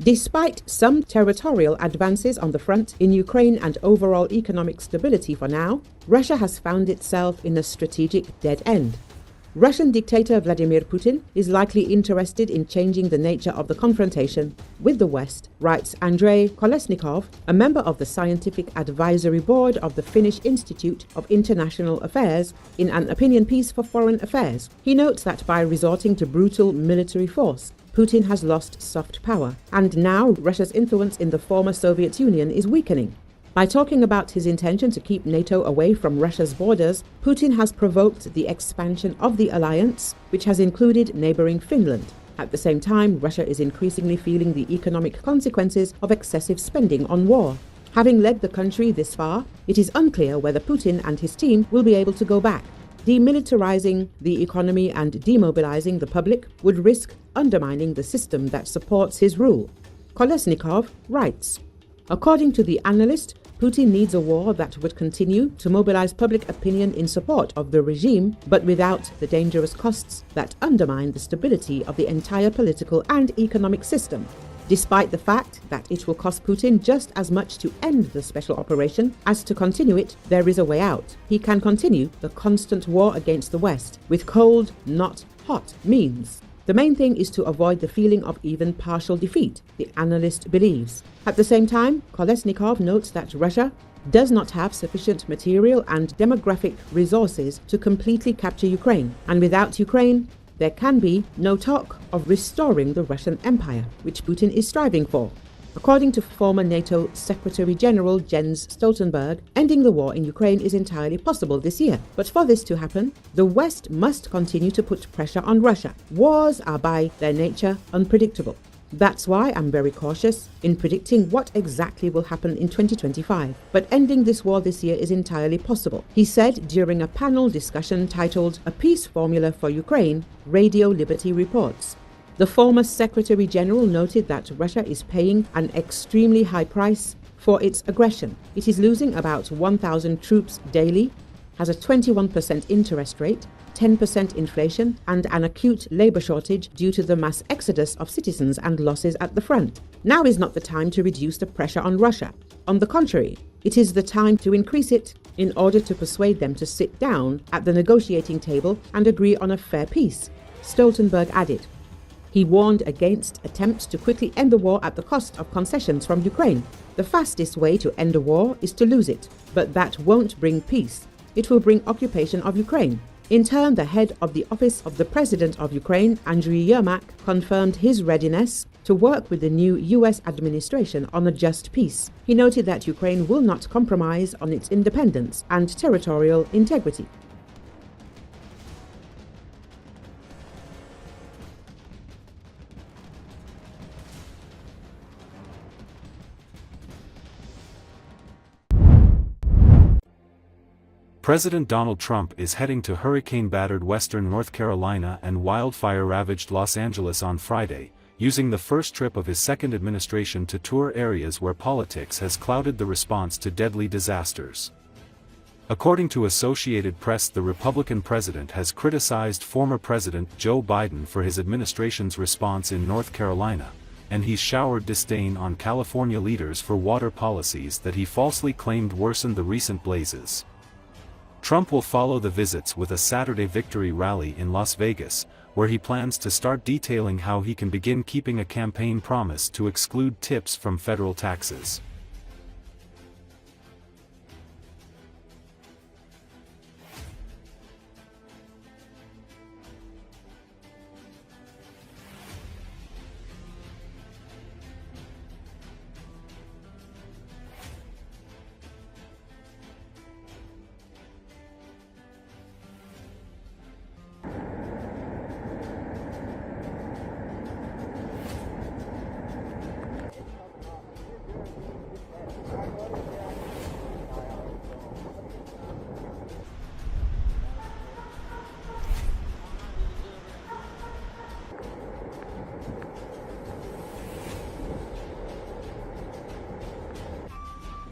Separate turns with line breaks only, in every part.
Despite some territorial advances on the front in Ukraine and overall economic stability for now, Russia has found itself in a strategic dead end. Russian dictator Vladimir Putin is likely interested in changing the nature of the confrontation with the West, writes Andrei Kolesnikov, a member of the Scientific Advisory Board of the Finnish Institute of International Affairs, in an opinion piece for Foreign Affairs. He notes that by resorting to brutal military force, Putin has lost soft power, and now Russia's influence in the former Soviet Union is weakening. By talking about his intention to keep NATO away from Russia's borders, Putin has provoked the expansion of the alliance, which has included neighboring Finland. At the same time, Russia is increasingly feeling the economic consequences of excessive spending on war. Having led the country this far, it is unclear whether Putin and his team will be able to go back. Demilitarizing the economy and demobilizing the public would risk undermining the system that supports his rule. Kolesnikov writes, according to the analyst, Putin needs a war that would continue to mobilize public opinion in support of the regime, but without the dangerous costs that undermine the stability of the entire political and economic system. Despite the fact that it will cost Putin just as much to end the special operation as to continue it, there is a way out. He can continue the constant war against the West with cold, not hot means. The main thing is to avoid the feeling of even partial defeat, the analyst believes. At the same time, Kolesnikov notes that Russia does not have sufficient material and demographic resources to completely capture Ukraine, and without Ukraine, there can be no talk of restoring the Russian Empire, which Putin is striving for. According to former NATO Secretary General Jens Stoltenberg, ending the war in Ukraine is entirely possible this year. But for this to happen, the West must continue to put pressure on Russia. Wars are by their nature unpredictable. That's why I'm very cautious in predicting what exactly will happen in 2025. But ending this war this year is entirely possible, he said during a panel discussion titled "A Peace Formula for Ukraine," Radio Liberty reports. The former Secretary General noted that Russia is paying an extremely high price for its aggression. It is losing about 1,000 troops daily, has a 21% interest rate, 10% inflation, and an acute labor shortage due to the mass exodus of citizens and losses at the front. Now is not the time to reduce the pressure on Russia. On the contrary, it is the time to increase it in order to persuade them to sit down at the negotiating table and agree on a fair peace, Stoltenberg added. He warned against attempts to quickly end the war at the cost of concessions from Ukraine. The fastest way to end a war is to lose it, but that won't bring peace. It will bring occupation of Ukraine. In turn, the head of the Office of the President of Ukraine, Andrei Yermak, confirmed his readiness to work with the new US administration on a just peace. He noted that Ukraine will not compromise on its independence and territorial integrity.
President Donald Trump is heading to hurricane-battered western North Carolina and wildfire-ravaged Los Angeles on Friday, using the first trip of his second administration to tour areas where politics has clouded the response to deadly disasters. According to Associated Press, the Republican president has criticized former President Joe Biden for his administration's response in North Carolina, and he's showered disdain on California leaders for water policies that he falsely claimed worsened the recent blazes. Trump will follow the visits with a Saturday victory rally in Las Vegas, where he plans to start detailing how he can begin keeping a campaign promise to exclude tips from federal taxes.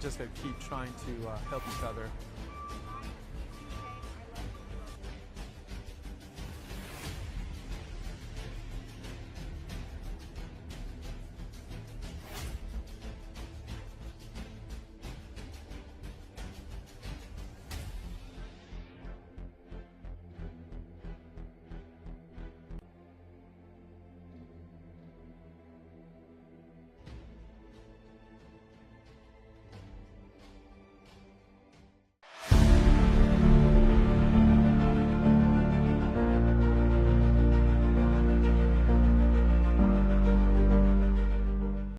Just gotta keep trying to help each other.